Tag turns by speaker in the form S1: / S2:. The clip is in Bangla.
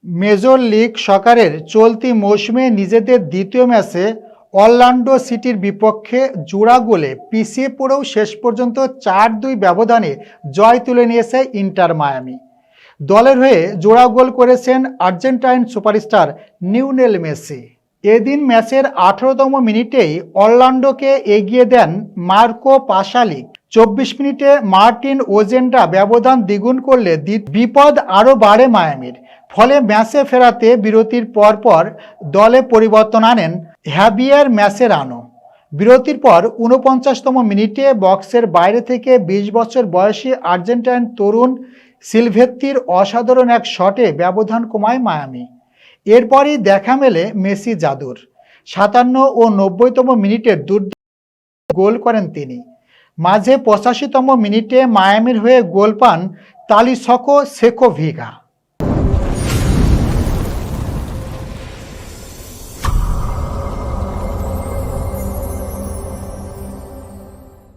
S1: মেজর লিগ সকারের চলতি মৌসুমে নিজেদের দ্বিতীয় ম্যাচে অরল্যান্ডো সিটির বিপক্ষে জোড়া গোলে পিছিয়ে পড়েও শেষ পর্যন্ত ৪-২ ব্যবধানে জয় তুলে নিয়েছে ইন্টার মায়ামি। দলের হয়ে জোড়া গোল করেছেন আর্জেন্টাইন সুপারস্টার লিওনেল মেসি। এদিন ম্যাচের ১৮তম মিনিটেই অরল্যান্ডোকে এগিয়ে দেন মার্কো পাশালিক। ২৪ মিনিটে মার্টিন ওজেন্ডা ব্যবধান দ্বিগুণ করলে বিপদ আরও বাড়ে মায়ামির। ফলে ম্যাচে ফেরাতে বিরতির পরপর দলে পরিবর্তন আনেন হ্যাভিয়ার ম্যাসেরানো। বিরতির পর ৪৯তম মিনিটে বক্সের বাইরে থেকে ২০ বছর বয়সী আর্জেন্টাইন তরুণ সিলভেত্তির অসাধারণ এক শটে ব্যবধান কমায় মায়ামি। এরপরই দেখা মেলে মেসি জাদুর। ৫৭ ও ৯০তম মিনিটে দুর্দান্ত গোল করেন তিনি। মাঝে ৮৫তম মিনিটে মায়ামির হয়ে গোল পান তালিস্কো সেকোভিগা।